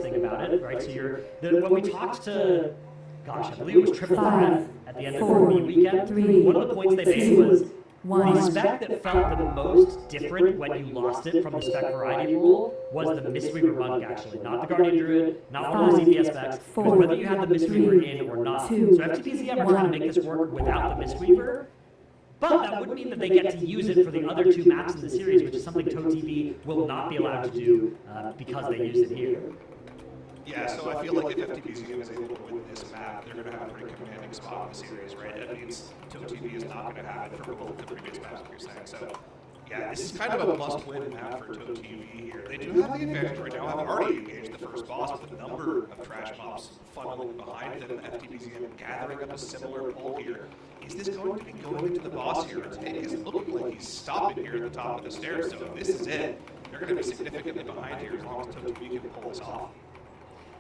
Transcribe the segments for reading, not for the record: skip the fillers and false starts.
nice thing about it, right? So when we talked to, gosh, I believe it was Triple Threat at the end of the weekend, one of the points they made was the spec that felt the most different when you lost it from the spec variety rule was the Mistweaver Monk, actually. Not the Guardian Druid, not one of those EPS specs, but whether you had the Mistweaver in or not. So FTPZM are trying to make this work without the Mistweaver, but that would mean that they get to use it for the other two maps in the series, which is something ToTV will not be allowed to do because they use it here. Yeah, so I feel like if FTPZM is able to win this map, they're going to have a pretty commanding spot in the series, right? That means ToTV is not going to have it for both the previous maps, like you're saying. So, yeah, this is kind of a must-win map for ToTV here. They do have the advantage right now. I've already engaged the first boss with a number of trash mobs funneling behind them. FTPZM gathering up a similar pull here. Is this going to be going into the boss here? It is looking like he's stopping here at the top of the stairs. So if this is it, they're going to be significantly behind here as long as ToTV can pull this off.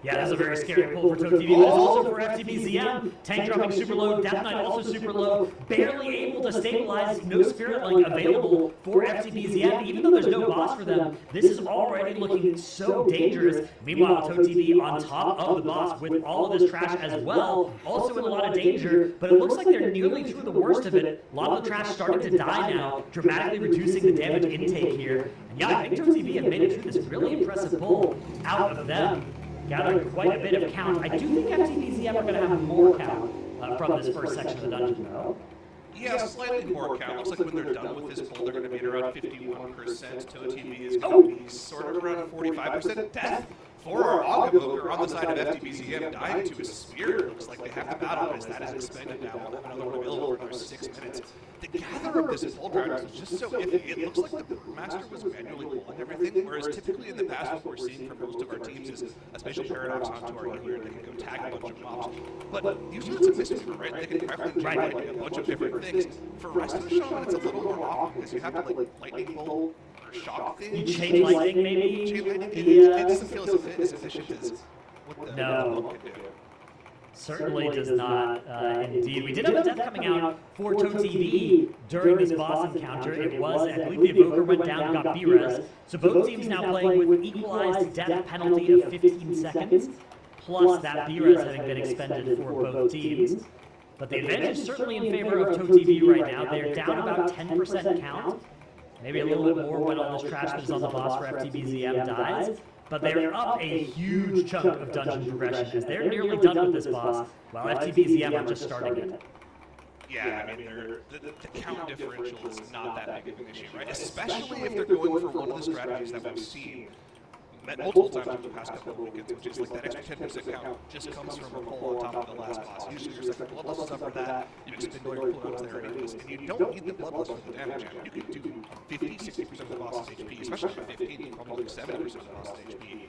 Yeah, that's a very scary pull for ToTV, but it's also for FTPZM. Tank dropping super low, Death Knight also super low, barely able to stabilize, no Spirit Link available for FTPZM. Even though there's no boss for them, this is already looking so dangerous. Meanwhile, ToTV on top of the boss with all of this trash as well, also in a lot of danger, but it looks like they're nearly through the worst of it. A lot of the trash starting to die now, dramatically reducing the damage intake here. And yeah, I think ToTV have made it through this really impressive pull out of them. Gathered quite a bit of count. I do think FTPZM are going to have more count from this first section of the dungeon, though. Yeah, slightly more count. Looks like when they're done with this pull, they're going to be at around 51%. ToTV is going to be sort of around 45%. Death for our Auguboker on the side of FTPZM, dying to a spear. It looks like they have to battle as that is expended now. We'll have another one available for another 6 minutes. The gather of this pull drive is just so iffy. It looks like the Master was manually pulling everything, whereas typically in the past what we're seeing from most of our teams is a spatial paradox onto our healer. They can go tag a bunch of mobs. But usually it's a Mistweaver, right? They can definitely do a bunch of different things. For rest of the shaman, it's a little more awkward because you have to like lightning bolt or shock things. Chain lightning, maybe? Chain lightning, it doesn't feel as efficient as what the no. can do. Certainly does not, indeed. We did have a death coming out for ToTV during this boss encounter. It was, I believe the Evoker went down, got B-Res. So both teams now playing with equalized death penalty of 15 seconds, plus that B-Res having been expended for both teams. But the advantage is certainly in favor of ToTV right now. They're down about 10% count. Maybe a little bit more when all this trash that is on the boss for FTPZM dies. But they're up a huge chunk of dungeon progression as they're nearly done with this boss, while FTPZM are just starting it. Yeah, I mean, the count differential is not that big of an issue, right? Especially if they're going for one of the strategies that we've seen multiple times over the past couple of weekends, which is like that extra 10% count just comes from a pull on top of the last boss. Usually your second bloodlust is up for that, you expend all your cooldowns there anyways, and you don't need the bloodlust for the damage amp. You can do 50-60% of the boss's HP, especially for 15, probably 70% of the boss's HP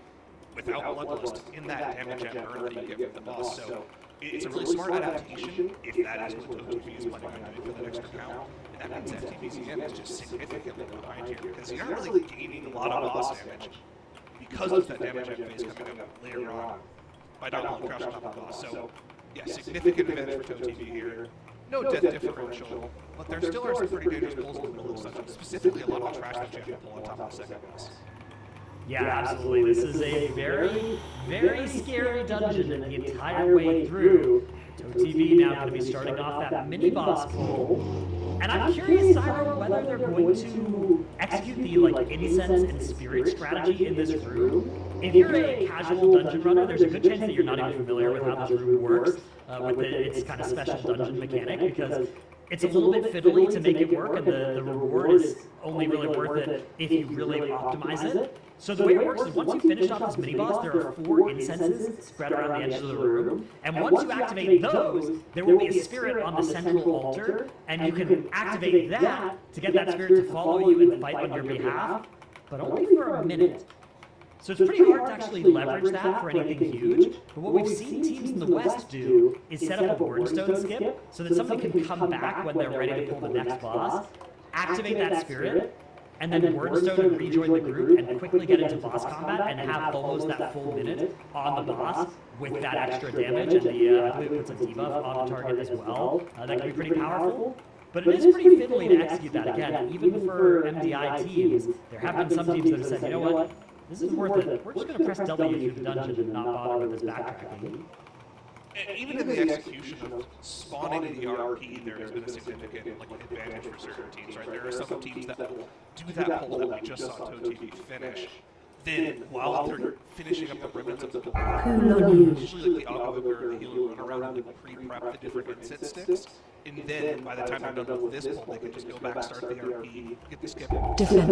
without bloodlust in that damage amp burn that you get from the boss. So it's a really smart adaptation if that is what ToTV is planning on doing for that extra count. And that means FTPZM is just significantly behind here because you're not really gaining a lot of boss damage because of that damage amp phase coming up later on by not pulling trash on top of the boss. So, yeah, significant advantage for ToTV here. No death differential, but there still are some pretty dangerous pulls in the middle of the dungeon, specifically a lot of trash that you have to pull on top of the second boss. Yeah, absolutely. This is a very, very scary dungeon the entire way through. ToTV now going to be starting off that mini-boss pull. And I'm curious, Cyro, whether they're going to execute the incense and spirit strategy in this room. If you're a casual dungeon runner, there's a good chance that you're not even familiar with how this room works, with its kind of special dungeon mechanic, because it's a little bit fiddly to make it work, and the reward is only really worth it if you really optimize it. So the way it works is once you finish off this mini-boss, there are 4 incenses spread around the edges of the room, and once you activate those, there will be a spirit on the central altar, and you can activate that to get that spirit to follow you and fight on your behalf, but only for a minute. So it's pretty hard to actually leverage that for anything huge, but what we've seen teams in the West do is set up a Wordstone skip so that somebody can come back when they're ready to pull the next boss, activate that spirit, and then Wordstone and rejoin the group and quickly get into boss combat and have almost that full minute on the boss with that extra damage, and I believe it puts a debuff on the target as well. That can be pretty powerful. But it is pretty fiddly to execute that again, even for MDI teams. There have been some teams that have said, you know what, This is worth it. We're just going to press W through the dungeon and not bother with this backtracking. And even in the execution of spawning the RP, there has been a significant advantage for certain teams, right? There are some teams that will do that pull that we just saw ToTV finish. Then, while they're finishing up the remnants of the pull, usually the Auguevoker or the healer run around and pre-prep the different incense sticks. And then, by the time they're done with this pull, they can just go back, start the RP, get the skip,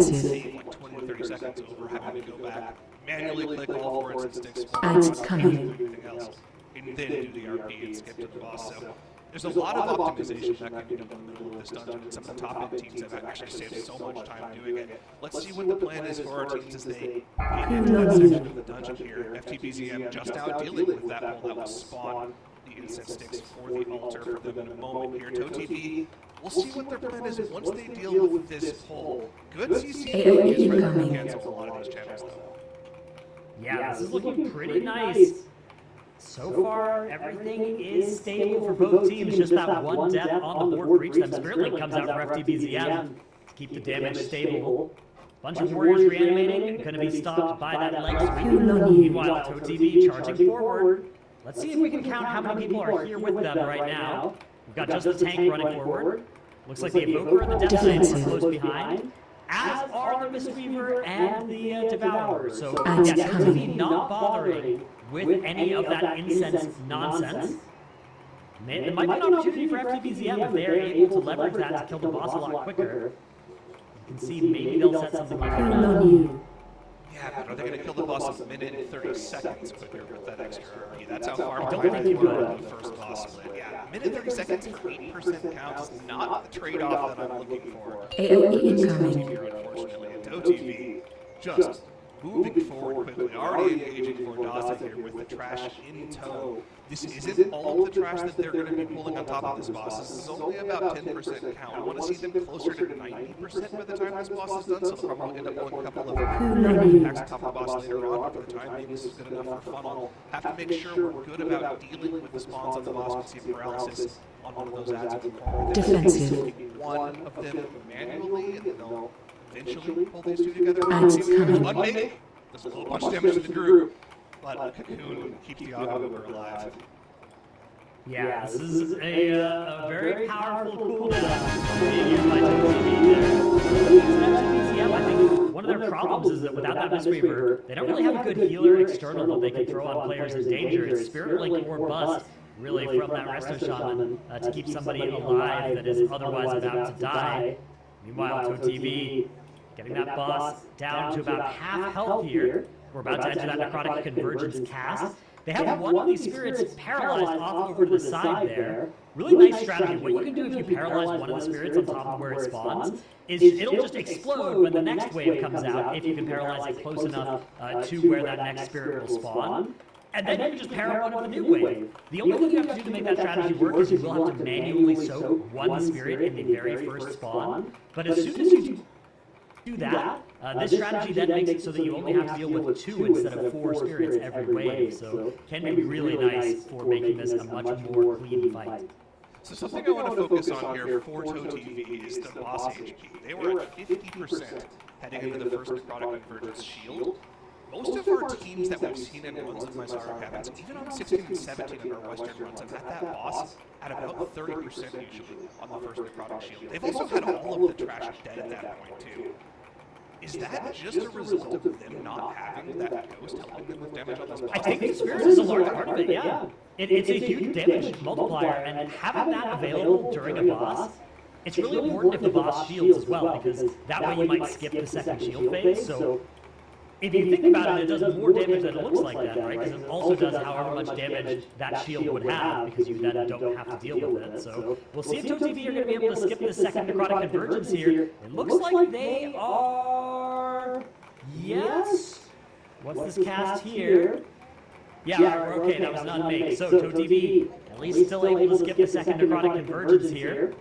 save like 20 to 30 seconds over having to go back, manually click all 4 incense sticks, everything else. And then do the RP and skip to the boss. So there's a lot of optimization that can be done in the middle of this dungeon, and some of the top end teams have actually saved so much time doing it. Let's see what the plan is for our teams as they get into that section of the dungeon here. FTBZM just out dealing with that pull that will spawn the incense sticks for the altar for them in a moment here. ToTV, we'll see what their plan is once they deal with this pull. Good CC is ready to cancel a lot of these channels though. Yeah, this is looking pretty nice. So far, everything is stable for both teams. Just that one death on the board for each of them. Spirit Link comes out for FTBZM to keep the damage stable. Bunch of warriors reanimating, going to be stopped by that leg sweep. Meanwhile, ToTV charging forward. Let's see if we can count how many people are here with them right now. We've got just the tank running forward. Looks like the Evoker and the Death Knights are close behind, as are the Mistweaver and the Devourer. So, yeah, ToTV not bothering with any of that incense nonsense. There might be an opportunity for FTBZM if they're able to leverage that to kill the boss a lot quicker. You can see maybe they'll set something like that. Yeah, but are they going to kill the boss a minute and 30 seconds quicker with that extra RP? That's how far I don't behind think they they were would. on the first boss split. Yeah, minute 30 seconds for 8% counts, not the trade-off that I'm looking for. ToTV, unfortunately, and ToTV just moving forward quickly, already engaging for Daza here with the trash in tow. This isn't all of the trash that they're going to be pulling on top of this boss. This is only about 10% count. I want to see them closer to 90% by the time this boss is done, so they'll probably end up pulling a couple of packs on top of the boss later on, but for the time being, this is good enough for funnel. Have to make sure we're good about dealing with the spawns on the boss. We see paralysis on one of those ads in the corner. Defensive. One of them manually, and then they'll eventually pull these two together. Unmake. There's a little bunch of damage to the group, but Cocoon keeps the Auguevoker alive. Yeah, this is a very powerful cooldown being used by ToTV there. I think one of their problems is that without that Mistweaver, they don't really have a good healer external that they can throw on players in danger. It's Spirit Link or Bust, really, from that Resto Shaman to keep somebody alive that is otherwise about to die. Meanwhile, ToTV getting that boss down to about half health here. We're about to enter that Necrotic Convergence cast. They have one of these spirits paralyzed off over to the side there. Really nice strategy. What you can do if you paralyze one of the spirits on top of where it spawns is it'll just explode when the next wave comes out if you can paralyze it close enough to where that next spirit will spawn. And then you can just pair up one with a new wave. The only thing you have to do to make that strategy work is you will have to manually soak one spirit in the very first spawn. But as soon as you do that, this strategy then makes it so that you only have to deal with 2 instead of 4 spirits every wave, so can be really nice for making this a much more clean fight. So something I want to focus on here for ToTV is the boss HP. They were at 50% heading into the first Necrotic Convergence shield. Most of our teams that we've seen in runs of Myzara cabins, even on 16 and 17 in our Western runs, have had that boss at about 30% usually on the first Necrotic shield. They've also had all of the trash dead at that point too. Is that just a result of them not having that ghost helping them with damage on this boss? I think the Spirit is a large part of it, yeah. It's a huge damage multiplier, and having that available during a boss, it's really important if the boss shields as well, because that way you might skip the second shield phase. So if you think about it, it does more damage than it looks like that, right? Because it also does however much damage that shield would have, because you then don't have to deal with it. So we'll see if ToTV are going to be able to skip the second Necrotic Convergence here. It looks like they are... Yes? What's this cast here? Yeah, okay, that was an unmake. So ToTV at least still able to skip the second Necrotic Convergence here.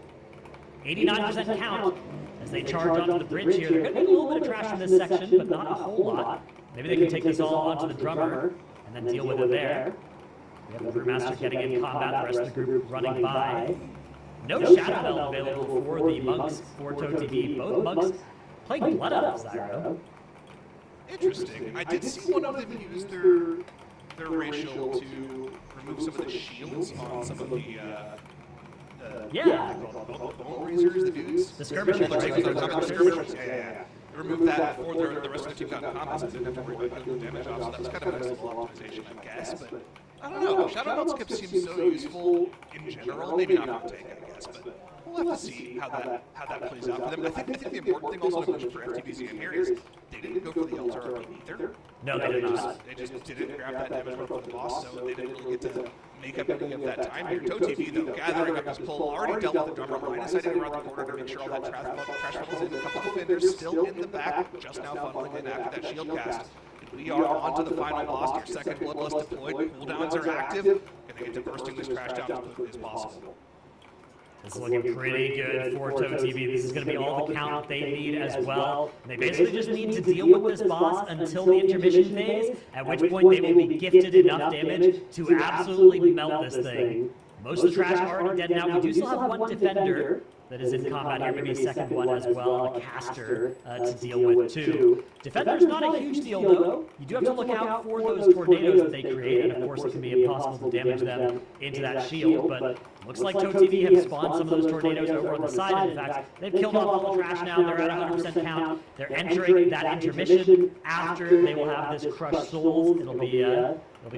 89% count as they charge onto the bridge here. They're going to need a little bit of trash in this section, but not a whole lot. Maybe they can take this all onto the drummer and then deal with it there. We have the Brewmaster getting in combat, the rest of the group running by. No Shadow Belt available for the monks for ToTV. Both monks playing Blood Elf, Zyro. Interesting. I did see one of them use their racial to remove some of the shields on some of the bone raisers, the dudes. The skirmishers, right? Yeah. Remove that before the rest of the team got in combat, so they didn't have to worry about getting damage off. So that was kind of a nice little optimization, I guess. But I don't know. Shadow Belt skip seems so useful in general. Maybe not for Take, I guess, but we'll have to see how that plays out for them. I think the important thing also to mention for FTBZ in here is they didn't go for the Altar RP either. No, they did not. They just didn't grab that damage bar for the boss, so they didn't really get to make up any of that time here. ToTV, though, gathering up his pull, already dealt with the drummer, line sighting around the corner to make sure all that trash funnels in. A couple defenders still in the back, just now funneling in after that shield cast. We are on to the final boss. Your second Bloodlust deployed. Cooldowns are active, and they get to bursting this trash down as quickly as possible. It's looking pretty good for ToTV. This is going to be all the count they need as well. They basically just need to deal with this boss until the intermission phase, at which point they will be gifted enough damage to absolutely melt this thing. Most of the trash are already dead now. We do still have one defender that is in combat here, maybe a second one as well, a caster to deal with too. Defender's not a huge deal though. You do have to look out for those tornadoes that they create, and of course it can be impossible to damage them into that shield, but looks like ToTV have spawned some of those tornadoes over on the side. In fact, they've killed off all the trash now. They're at 100% count. They're entering that intermission after they will have this crushed souls. It'll be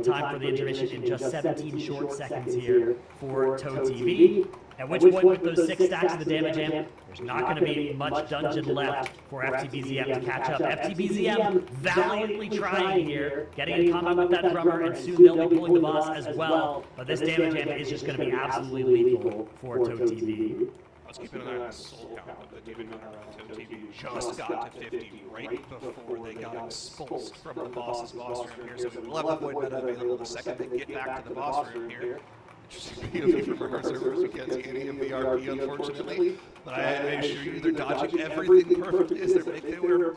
time for the intermission in just 17 short seconds here for ToTV. At which point, with those 6 stacks of the damage amp, there's not going to be much dungeon left for FTBZM to catch up. FTBZM valiantly trying here, getting in combat with that drummer, and soon they'll be pulling the boss as well. But this damage amp is just going to be absolutely lethal for ToTV. Let's keep an eye on the soul count of the demon runner on ToTV. Just got to 50 right before they got expulsed from the boss's boss room here. So we'll have a void meta available the second they get back to the boss room here. POV from our servers, we can't see any of the RP, unfortunately. But I assure you, they're dodging everything perfectly as they make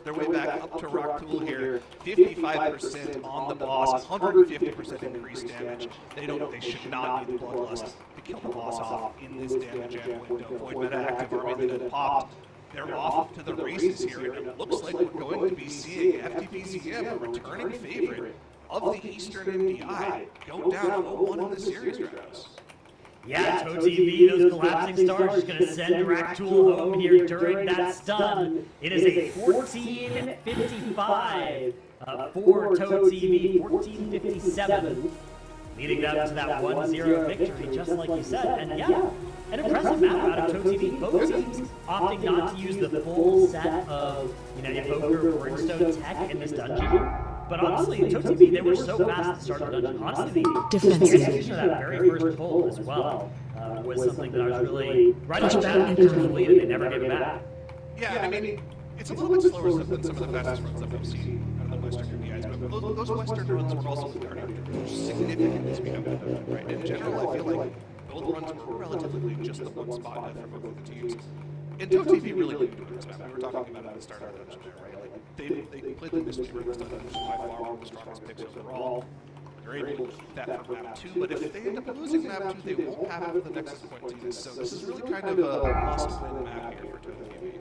their way back up to Rock Tool here. 55% on the boss, 150% increased damage. They should not need the Bloodlust to kill the boss off in this damage amp window. Void meta active army that had popped. They're off to the races here, and it looks like we're going to be seeing FTBZM, a returning favorite of the Eastern MDI, go down 0-1 in the series rounds. Yeah, ToTV, those collapsing stars, is going to send Raktool home here during that stun. It is a 14:55 for ToTV, 14:57, leading them to that 1-0 victory, just like you said. And yeah, an impressive map out of ToTV. Both teams opting not to use the full set of, Evoker, Brimstone tech in this dungeon. But honestly, ToTV, they were so fast to start the dungeon. Honestly, the execution of that very first pull as well was something that I was really right off the bat in terms of the lead, and they never gave it back. Yeah, I mean, it's a little bit slower than some of the fastest runs that we've seen out of the Western MDIs, but those Western runs were also significantly speed up, right? In general, I feel like both runs were relatively just the one spot for both of the teams. And ToTV really didn't do this map. We were talking about at the start of the dungeon there, right? Like, they completely missed the dungeon, which is by far one of the strongest picks overall. They're able to keep that for map 2, but if they end up losing map 2, they won't have it for the Nexus Point teams. So this is really kind of a must-win map here for ToTV.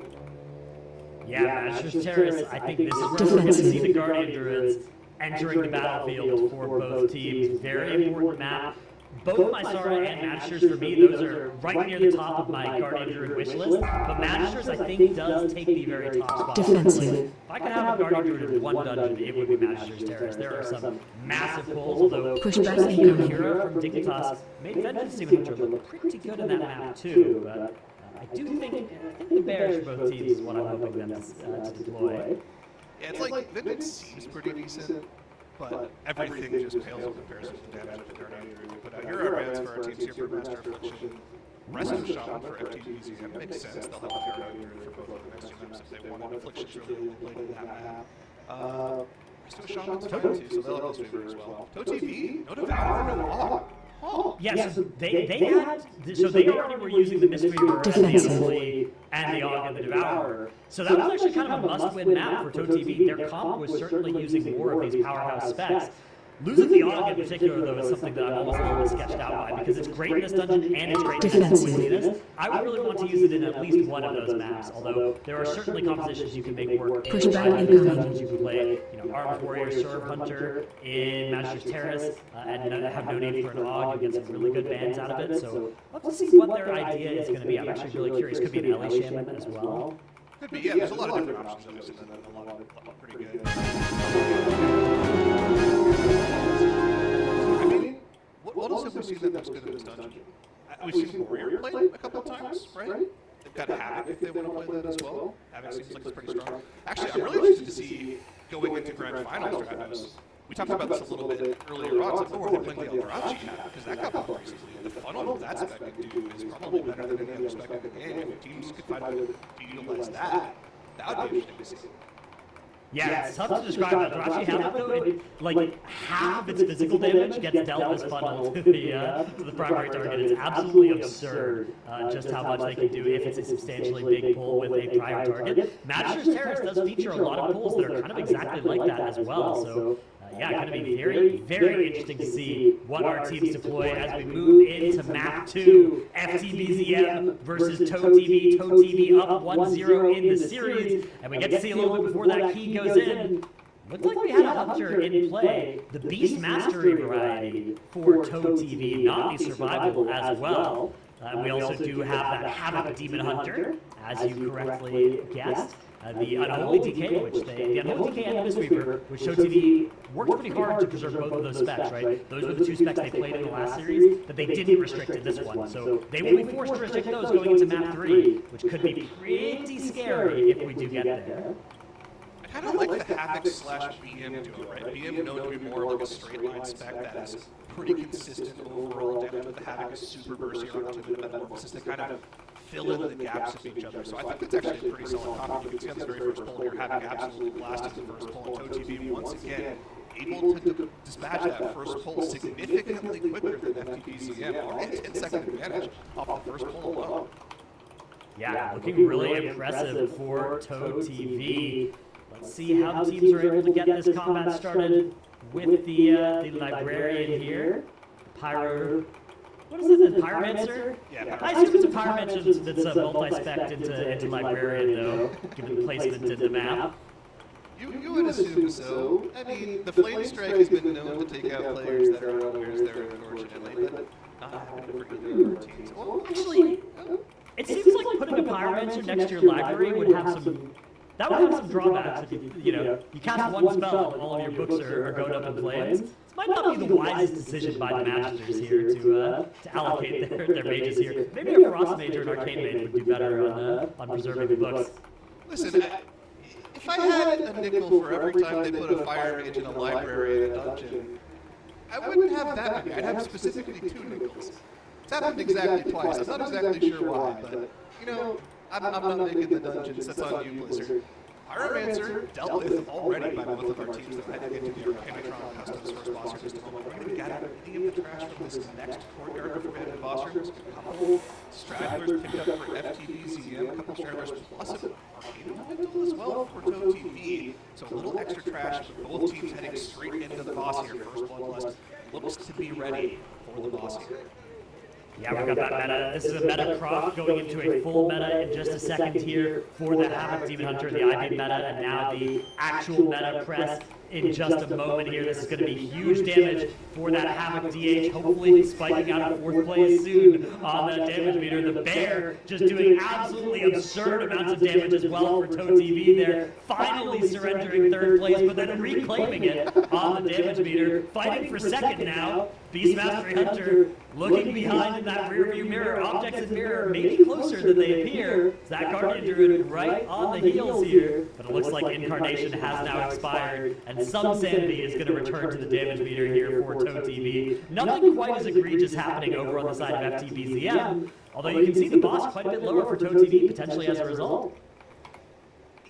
Yeah, Master's Terrace, I think this is where we're going to see the Guardian Druids entering the battlefield for both teams. Very important map. Both Mysara and Magisters, for me, those are right near the top of my Guardian Druid wish list. But Magisters, I think, does take the very top spot. Defensively. If I could have a Guardian Druid in one dungeon, it would be Magisters Terrace. There are some massive pulls, although Kira from Dignitas made Vengeance Team, which are pretty good in that map, too. But I do think the bears for both teams is what I'm hoping them to deploy. Yeah, it's like Vengeance seems pretty decent, but everything just pales in comparison to the damage that the Guardian Druid would put out. You're our for our teams here for Master Affliction. Rest of Shaman for FTBZ, that makes sense. They'll have the Guardian Druid for both of the next two maps if they want. Affliction's really played in that map. Rest of Shaman's fine too, so they'll have those favor as well. ToTV, no Devour, no Log. Oh. Yeah, so they already were using the Mystery and the Unholy and the Og and the Devourer. So that was actually kind of a must-win map for ToTV. Their comp was certainly using more of these powerhouse specs. Losing the Aug in particular, though, is something that I'm almost a little bit sketched out by, because it's great in this dungeon and it's great in this poisiness. I would really want to use it in at least one of those maps, although there are certainly compositions you can make work in these dungeons. You can play, Armed Warrior, Serve Hunter in Master's Terrace, and have no need for an Aug. You get some really good bans out of it, so I'll have to see what their idea is going to be. I'm actually really curious. Could be an LA Shaman as well. Could be, yeah, there's a lot of different options, and a lot of pretty good. I mean, what else have we seen that's good in this dungeon? We've seen Warrior play a couple of times, right? They've got Havoc if they want to play that as well. Havoc seems like it's pretty strong. Actually, I'm really interested to see going into Grand Finals Dravos. We talked about this a little bit earlier on. It's like, oh, are they playing the Eldrazi Havoc? Because that got bumped recently. The funnel of that spec can do is probably better than any other spec in the game. If teams could find a way to utilize that, that would be interesting to see. Yeah, it's tough to describe that. Eldrazi Havoc, though, like half of its physical damage gets dealt as funnel to the primary target. It's absolutely absurd just how much they can do if it's a substantially big pull with a prime target. Master's Terrace does feature a lot of pulls that are kind of exactly like that as well. So yeah, going to be very, very interesting to see what our teams deploy as we move into Map 2, FTBZM versus ToeTV. ToeTV up 1-0 in the series, and we get to see a little bit before that key goes in. Looked like we had a Hunter in play, the Beast Mastery variety for ToeTV, not the Survival as well. We also do have that Havoc Demon Hunter, as you correctly guessed. The Unholy DK, the Unholy DK and the Mistweaver, which ToeTV worked pretty hard to preserve both of those specs, right? Those were the two specs they played in the last series that they didn't restrict in this one. So they will be forced to restrict those going into Map 3, which could be pretty scary if we do get there. I kind of like the Havoc / BM duo, right? BM known to be more like a straight line spec that is pretty consistent overall damage, but the Havoc is super bursty around to the Metamorphosis. They kind of fill in the gaps of each other. So I think it's actually a pretty solid combo. You can see on this very first pull here, Havoc absolutely blasted the first pull. ToeTV once again able to dispatch that first pull significantly quicker than FTBZM, already 10-second advantage off the first pull alone. Yeah, looking really impressive for ToeTV. Let's see how teams are able to get this combat started with the Librarian here. Pyro. What is it, the Pyromancer? Yeah, I assume it's a Pyromancer that's multi-spec'd into Librarian, though, given the placement in the map. You would assume so. I mean, the Flame Strike has been known to take out players that are unawares there, unfortunately, but not happening for either of our teams. Well, actually, it seems like putting a Pyromancer next to your library would have some... That would have some drawbacks if you cast one spell and all of your books are going up in flames. This might not be the wisest decision by the Masters here to allocate their mages here. Maybe a Frost Mage or an Arcane Mage would do better on preserving the books. Listen, if I had a nickel for every time they put a Fire Mage in a library in a dungeon, I wouldn't have that many. I'd have specifically 2 nickels. It's happened exactly twice. I'm not exactly sure why, but, I'm not making the dungeons. That's on you, Blizzard. Pyromancer dealt with already by both of our teams that had to get to the Arcanatron Customs first boss here just a moment. We're going to gather any of the trash from this next courtyard before we head to boss room. There's a couple stragglers picked up for FTBZM, a couple stragglers plus an Arcane Elemental as well for ToeTV. So a little extra trash, but both teams heading straight into the boss here. First Bloodlust looks to be ready for the boss here. Yeah, we got that meta. This is a meta Croc going into a full meta in just a second here for the Havoc Demon Hunter, the IV meta, and now the actual meta press in just a moment here. This is going to be huge damage for that Havoc DH, hopefully spiking out of 4th place soon on that damage meter. The Bear just doing absolutely absurd amounts of damage as well for ToeTV there, finally surrendering 3rd place, but then reclaiming it on the damage meter, fighting for 2nd now. Beastmaster Hunter looking behind in that rearview mirror. Objects in mirror maybe closer than they appear. That Guardian Druid right on the heels here, but it looks like Incarnation has now expired, and some sanity is going to return to the damage meter here for ToeTV. Nothing quite as egregious happening over on the side of FTBZM, although you can see the boss quite a bit lower for ToeTV potentially as a result.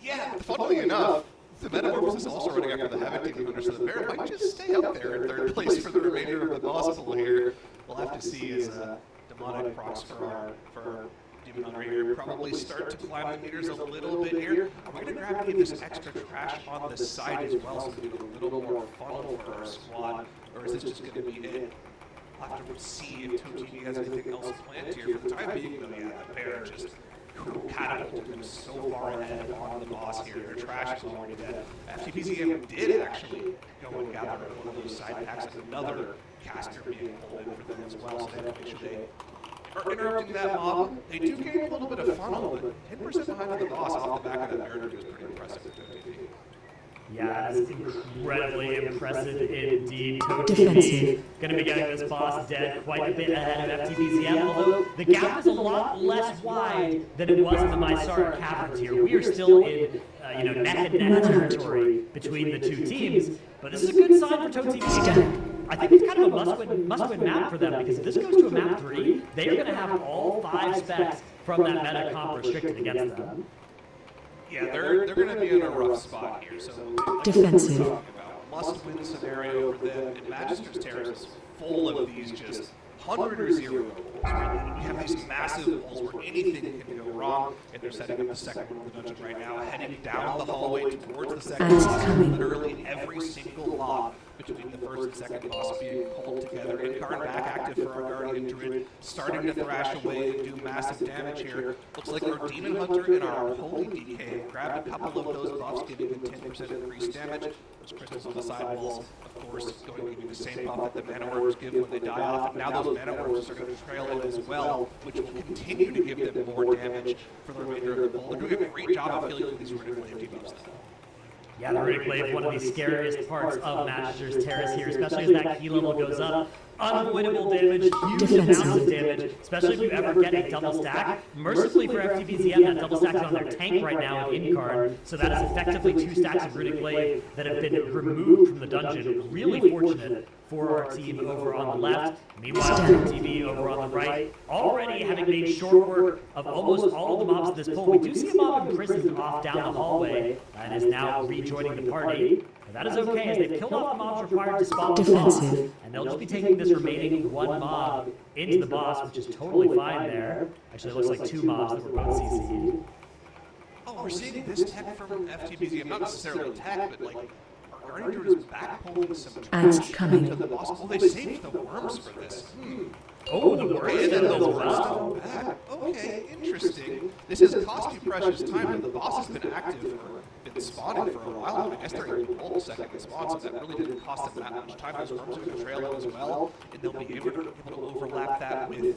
Yeah, funnily enough, the Metamorphosis is also running after the Havoc Demon Hunter, so the Bear might just stay up there in 3rd place for the remainder of the boss pool here. We'll have to see as demonic procs for our Demon Hunter here, probably start to climb the meters a little bit here. We're going to grab any of this extra trash on the side as well, so we get a little more funnel for our squad, or is this just going to be it? I'll have to see if ToTV has anything else planned here. For the time being, though, yeah, the bear just catapulted them so far ahead on the boss here. Their trash is already dead. FTPZM did actually go and gather one of those side packs, another caster being pulled in for them as well, so they have to make sure they are interrupting that mob. They do gain a little bit of funnel, but 10% behind the boss off the back of that Miracle is pretty impressive for ToTV. Yeah, that's incredibly impressive indeed. ToTV going to be getting this boss dead quite a bit ahead of FTPZM, although the gap is a lot less wide than it was in the Mysara Caverns here. We are still in neck and neck territory between the two teams, but this is a good sign for ToTV. Again, I think it's kind of a must-win map for them, because if this goes to a map 3, they are going to have all 5 specs from that meta comp restricted against them. Yeah, they're going to be in a rough spot here. So defensive. Must-win scenario for them. And Magister's Terrace is full of these just 100 or 0 goals. Right? We have these massive walls where anything can go wrong, and they're setting up the second one of the dungeon right now, heading down the hallway towards the second boss. Literally every single mob between the first and second boss being pulled together. Incarn back active for our Guardian Druid, starting to thrash away and do massive damage here. Looks like our Demon Hunter and our Holy DK grabbed a couple of those buffs, giving them 10% increased damage. Those crystals on the side walls, of course, going to give you the same buff that the mana orbs give when they die off. And now those mana orbs are going to trail in as well, which will continue to give them more damage for the remainder of the bowl. They're doing a great job of killing these ridiculous empty buffs now. Yeah, the Riddick Blade, one of the scariest parts of Magister's Terrace here, especially as that key level goes up. Unavoidable damage, huge amounts of damage, especially if you ever get a double stack. Mercifully for FTPZM, that double stack is on their tank right now in Incarn, so that is effectively 2 stacks of Riddick Blade that have been removed from the dungeon. Really fortunate for our team over on the left. Meanwhile, TV over on the right, already having made short work of almost all of the mobs at this point. We do see a mob imprisoned off down the hallway and is now rejoining the party. And that is okay, as they've killed off the mobs required to spawn the boss, and they'll just be taking this remaining 1 mob into the boss, which is totally fine there. Actually, it looks like 2 mobs that were both CC'd. Oh, we're seeing this tech from FTPZM, not necessarily tech, but like our Guardian Druid is back pulling some trash into the boss. Oh, they saved the worms for this. Oh, the worms and then those the worms well. come back. Okay, interesting. This has cost you precious time, but the boss has been active been spawning for a while. I guess they're able to pull second spawn, so that really didn't cost them that much time. Those worms are going to trail in as well, and they'll be able to overlap that with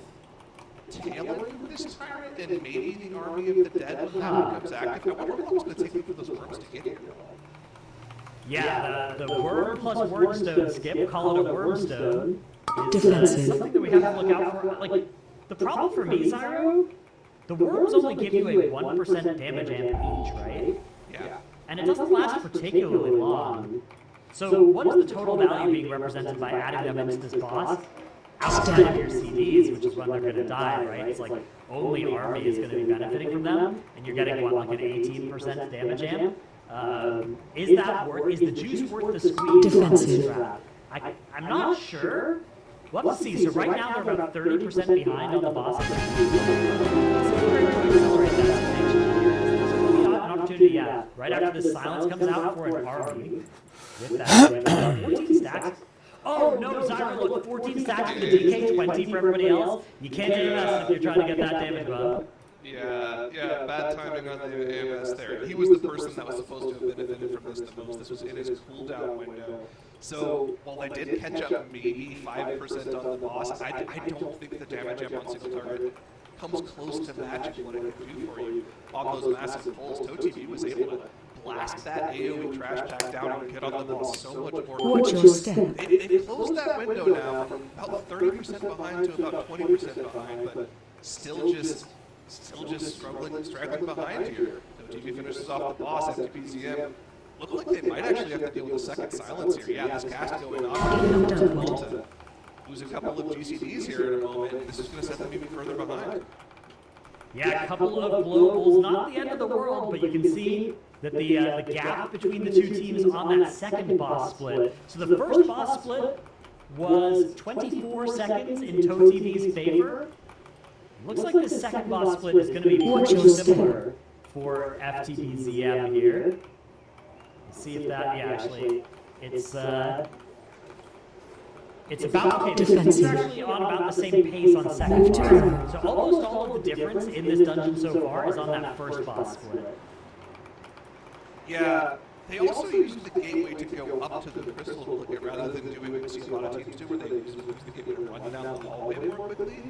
tailing this tyrant, and maybe the army of the dead when that becomes active. I wonder how long it's going to take for those worms to get here. Yeah, the worm plus wordstone skip, call it a wormstone, is something that we have to look out for. Like, the problem for me, Zyro, the worms only give you a 1% damage amp each, right? Yeah. And it doesn't last particularly long. So what is the total value being represented by adding them into this boss? Outside of your CDs, which is when they're going to die, right? It's like only army is going to be benefiting from them, and you're getting, what, like an 18% damage amp? Is the juice worth the squeeze? Defensive. I'm not sure. We'll have to see. So right now they're about 30% behind on the boss. An opportunity, yeah. Right after the silence comes out for an army. With that, 14 stacks. Oh no, Zyro, look, 14 stacks for the DK, 20 for everybody else. You can't AMS if you're trying to get that damage buff. Yeah, bad timing on the AMS there. He was the person that was supposed to have benefited from this the most. This was in his cooldown window. So, while they did catch up maybe 5% on the boss, I don't think the damage amp on single target comes close to matching what it could do for you on those massive pulls. ToTV was able to blast that AoE trash pack down and get on the boss so much more. Watch your step. They closed that window now from about 30% behind to about 20% behind, but still just straggling behind here. ToTV finishes off the boss. FTPZM look like they might actually have to deal with a second silence here. Yeah, this cast going off. To lose a couple of GCDs here in a moment. This is going to set them even further behind. Yeah, a couple of globals, not the end of the world, but you can see that the gap between the two teams on that second boss split. So the first boss split was 24 seconds in ToTV's favor. Looks like the second boss split is going to be pretty similar for FTBZM here. Let's see if that, yeah, actually, it's about, okay, this is actually on about the same pace on second. So almost all of the difference in this dungeon so far is on that first boss split. Yeah, they also used the gateway to go up to the crystal duplicate rather than doing what we see a lot of teams do, where they use the gateway to run down the hallway more quickly.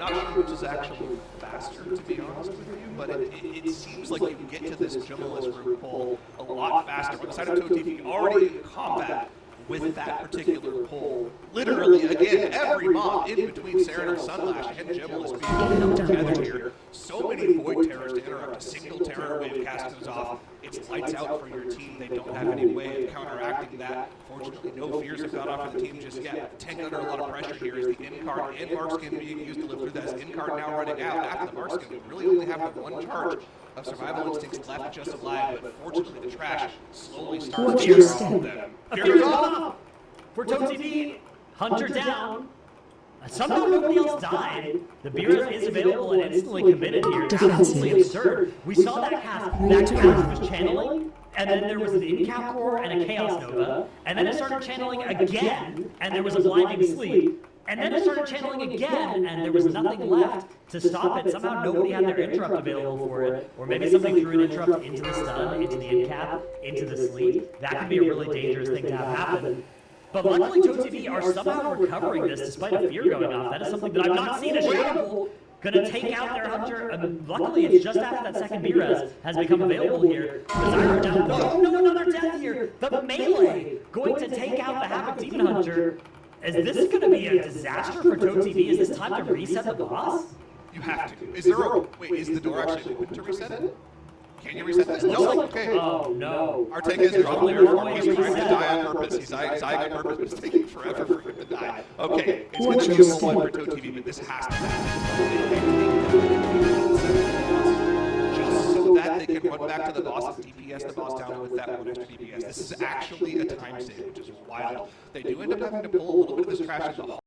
I'm not sure which is actually faster, to be honest with you, but it seems like you can get to this Jummalist group pull a lot faster. On the side of ToTV, already in combat with that particular pull. Literally, again, every mob in between Saren and Sunlash and Jummalist being held together here. So many Void Terrors to interrupt. A single Terror wave cast goes off. It's lights out for your team. They don't have any way of counteracting that. Fortunately, no fears have gone off for the team just yet. Tank under a lot of pressure here is the in-card and Mark Skin being used to live through that. In-card now running out. After the Mark Skin, we really only have the one charge of survival instincts left just alive, but fortunately the trash slowly starts to clear off them. Fears off for ToTV. Hunter down. Somehow nobody else died. The Beerus is available and instantly committed here. Absolutely absurd. We saw that cast. That cast was channeling, and then there was an Incap Core and a Chaos Nova, and then it started channeling again, and there was a Blinding Sleep, and then it started channeling again, and there was nothing left to stop it. Somehow nobody had their interrupt available for it, or maybe somebody threw an interrupt into the stun, into the Incap, into the sleep. That could be a really dangerous thing to have happen. But luckily, ToTV are somehow recovering this despite a fear going off. That is something that I've not seen a Shadow going to take out their Hunter. Luckily, it's just after that second B-Res has become available here. Desire down. No, another death here. The melee going to take out the Havoc Demon Hunter. Is this going to be a disaster for ToTV? Is this time to reset the boss? You have to. Is there a... Wait, is the door actually open to reset it? Can you reset this? No, okay. Oh, no. Our take is probably he's trying to die on purpose. He's dying on purpose, but it's taking forever for him to die. Okay, it's going to be a full one for ToTV, but this has to happen. Just so that they can run back to the boss and DPS the boss down with that one extra DPS. This is actually a time save, which is wild. They do end up having to pull a little bit of this trash into the